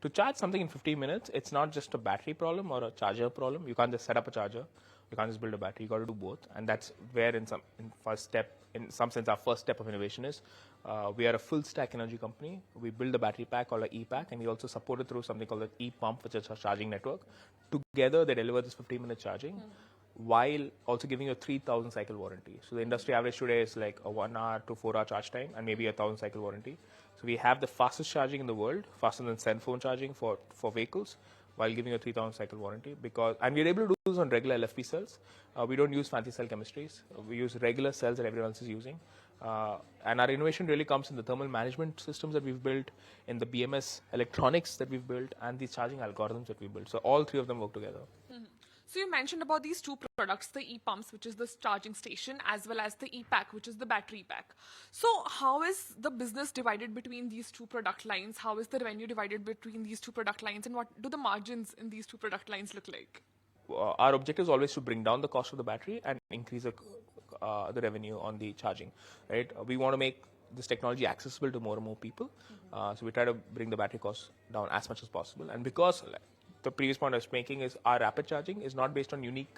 to charge something in 15 minutes, it's not just a battery problem or a charger problem. You can't just set up a charger. You can't just build a battery. You got to do both, and that's where, in some sense, our first step of innovation is. We are a full stack energy company. We build a battery pack called an e-pack, and we also support it through something called an e-pump, which is a charging network. Together, they deliver this 15-minute charging, while also giving you a 3,000 cycle warranty. So the industry average today is like a 1 hour to 4 hour charge time, and maybe 1,000 cycle warranty. So we have the fastest charging in the world, faster than cell phone charging for vehicles, while giving a 3,000 cycle warranty. And we're able to do this on regular LFP cells. We don't use fancy cell chemistries. We use regular cells that everyone else is using. And our innovation really comes in the thermal management systems that we've built, in the BMS electronics that we've built, and the charging algorithms that we built. So all three of them work together. Mm-hmm. So you mentioned about these two products, the e-pumps, which is the charging station, as well as the e-pack, which is the battery pack. So how is the business divided between these two product lines? How is the revenue divided between these two product lines? And what do the margins in these two product lines look like? Our objective is always to bring down the cost of the battery and increase the revenue on the charging. Right? We want to make this technology accessible to more and more people. So we try to bring the battery cost down as much as possible. And because the previous point I was making is our rapid charging is not based on unique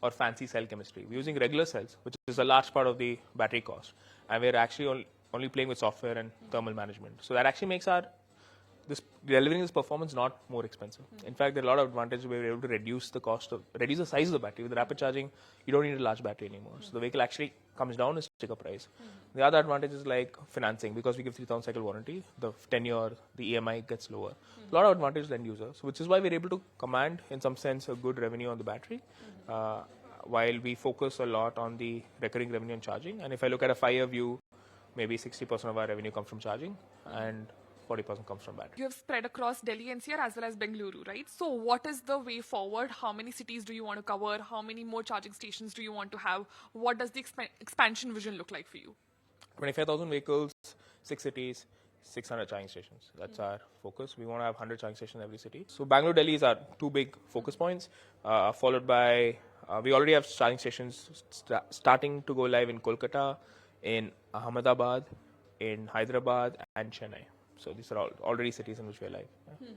or fancy cell chemistry. We're using regular cells, which is a large part of the battery cost. And we're actually only playing with software and thermal management. So that actually makes delivering this performance not more expensive. In fact, there are a lot of advantages. We're able to reduce the size of the battery. With rapid charging, you don't need a large battery anymore. So the vehicle actually comes down in sticker price. The other advantage is like financing. Because we give 3,000 cycle warranty, the tenure, the EMI gets lower. A lot of advantages to end users, which is why we're able to command, in some sense, a good revenue on the battery, while we focus a lot on the recurring revenue and charging. And if I look at a 5-year view, maybe 60% of our revenue comes from charging, and 40% comes from battery. You have spread across Delhi NCR as well as Bengaluru, right? So what is the way forward? How many cities do you want to cover? How many more charging stations do you want to have? What does the expansion vision look like for you? 25,000 vehicles, 6 cities, 600 charging stations. That's our focus. We want to have 100 charging stations in every city. So Bangalore, Delhi is our two big focus points, followed by, we already have charging stations starting to go live in Kolkata, in Ahmedabad, in Hyderabad, and Chennai. So these are all already cities in which we are live. Yeah.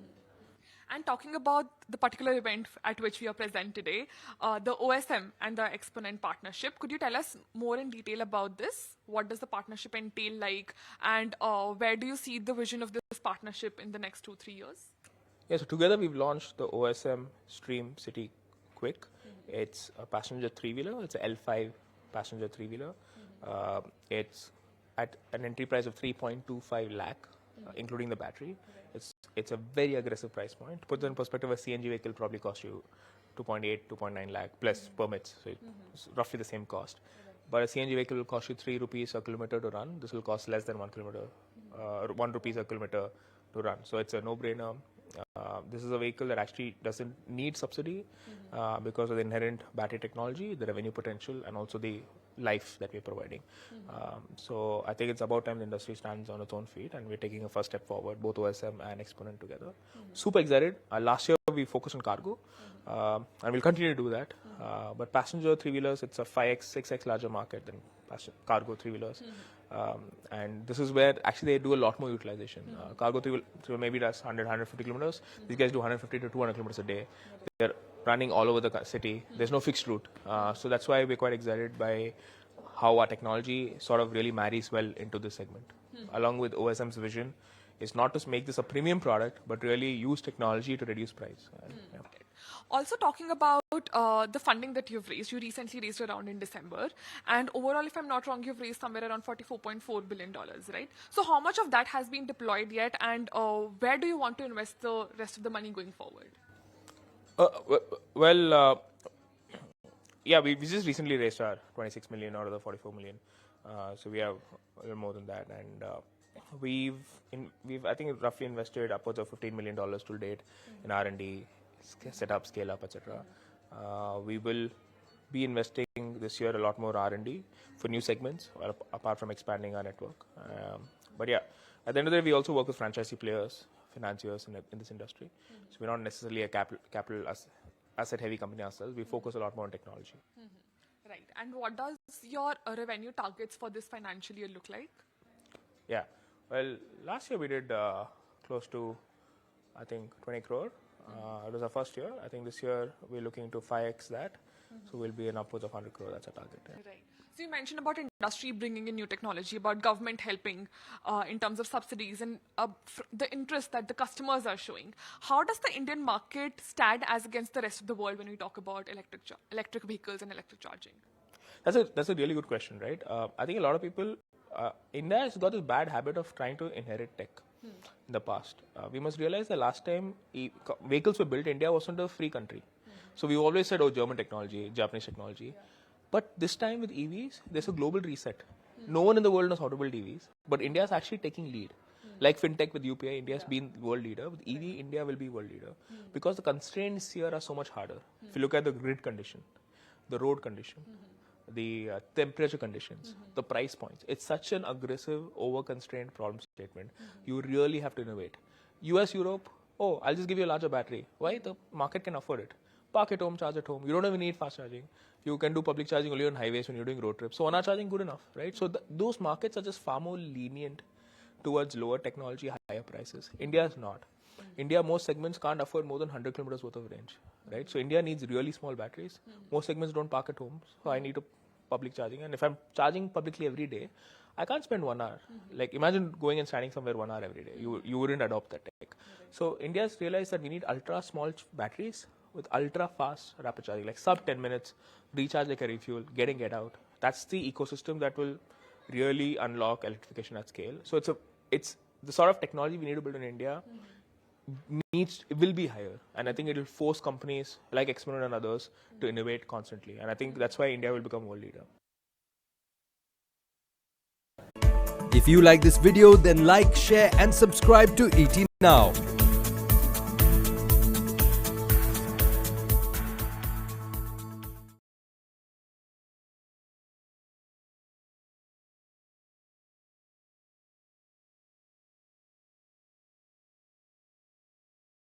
And talking about the particular event at which we are present today, the OSM and the Exponent Partnership, could you tell us more in detail about this? What does the partnership entail like? And where do you see the vision of this partnership in the next 2-3 years? Yeah, so together we've launched the OSM Stream City Quick. It's a passenger three-wheeler. It's a L5 passenger three-wheeler. It's at an entry price of 3.25 lakh. Including the battery. It's a very aggressive price point. To put that in perspective, a CNG vehicle probably costs you 2.9 lakh plus permits. So it's roughly the same cost. But a CNG vehicle will cost you 3 rupees a kilometer to run. This will cost less than 1 rupees a kilometer to run. So it's a no-brainer. This is a vehicle that actually doesn't need subsidy because of the inherent battery technology, the revenue potential, and also the life that we're providing. So I think it's about time the industry stands on its own feet, and we're taking a first step forward, both OSM and Exponent together. Super excited. Last year we focused on cargo, and we'll continue to do that. But passenger three-wheelers, it's a 5x, 6x larger market than cargo three-wheelers. And this is where actually they do a lot more utilization. Cargo three-wheeler maybe does 100, 150 kilometers. These guys do 150 to 200 kilometers a day. They're running all over the city. There's no fixed route. So that's why we're quite excited by how our technology sort of really marries well into this segment. Along with OSM's vision is not to make this a premium product, but really use technology to reduce price. Yeah. Also talking about the funding that you've raised, you recently raised around in December, and overall, if I'm not wrong, you've raised somewhere around $44.4 billion, right? So how much of that has been deployed yet, and where do you want to invest the rest of the money going forward? Yeah, we just recently raised our 26 million out of the 44 million. So we have a little more than that, and we've I think roughly invested upwards of $15 million to date in R&D, setup, scale up, etc. We will be investing this year a lot more R&D for new segments, apart from expanding our network. But yeah, at the end of the day, we also work with franchisee players, financiers in this industry. So we're not necessarily a capital asset-heavy company ourselves. We focus a lot more on technology. Right. And what does your revenue targets for this financial year look like? Yeah. Well, last year we did close to I think 20 crore. It was our first year. I think this year we're looking to 5x that. So we'll be in upwards of 100 crore. That's our target. Yeah. Right. So you mentioned about industry bringing in new technology, about government helping in terms of subsidies and the interest that the customers are showing. How does the Indian market stand as against the rest of the world when we talk about electric vehicles and electric charging? That's a really good question, right? I think a lot of people, India has got this bad habit of trying to inherit tech in the past. We must realize the last time vehicles were built, India wasn't a free country. So we always said, oh, German technology, Japanese technology. But this time with EVs, there's a global reset. No one in the world knows how to build EVs, but India is actually taking lead. Like fintech with UPI, India has been world leader. With EV, India will be world leader because the constraints here are so much harder. If you look at the grid condition, the road condition, the temperature conditions, the price points, it's such an aggressive, over-constrained problem statement. You really have to innovate. US, Europe, oh, I'll just give you a larger battery. Why? The market can afford it. Park at home, charge at home. You don't even need fast charging. You can do public charging only on highways when you're doing road trips. So on-hour charging, good enough, right? So those markets are just far more lenient towards lower technology, higher prices. India is not. India, most segments can't afford more than 100 kilometers worth of range, right? So India needs really small batteries. Most segments don't park at home, so I need to public charging. And if I'm charging publicly every day, I can't spend 1 hour. Like imagine going and standing somewhere 1 hour every day. You wouldn't adopt that tech. So India's realized that we need ultra small batteries with ultra fast rapid charging, like sub 10 minutes, recharge like a refuel, get in, get out. That's the ecosystem that will really unlock electrification at scale. So it's the sort of technology we need to build in India will be higher, and I think it will force companies like Exponent and others to innovate constantly, and I think that's why India will become world leader. If you like this video, then like, share and subscribe to ET Now.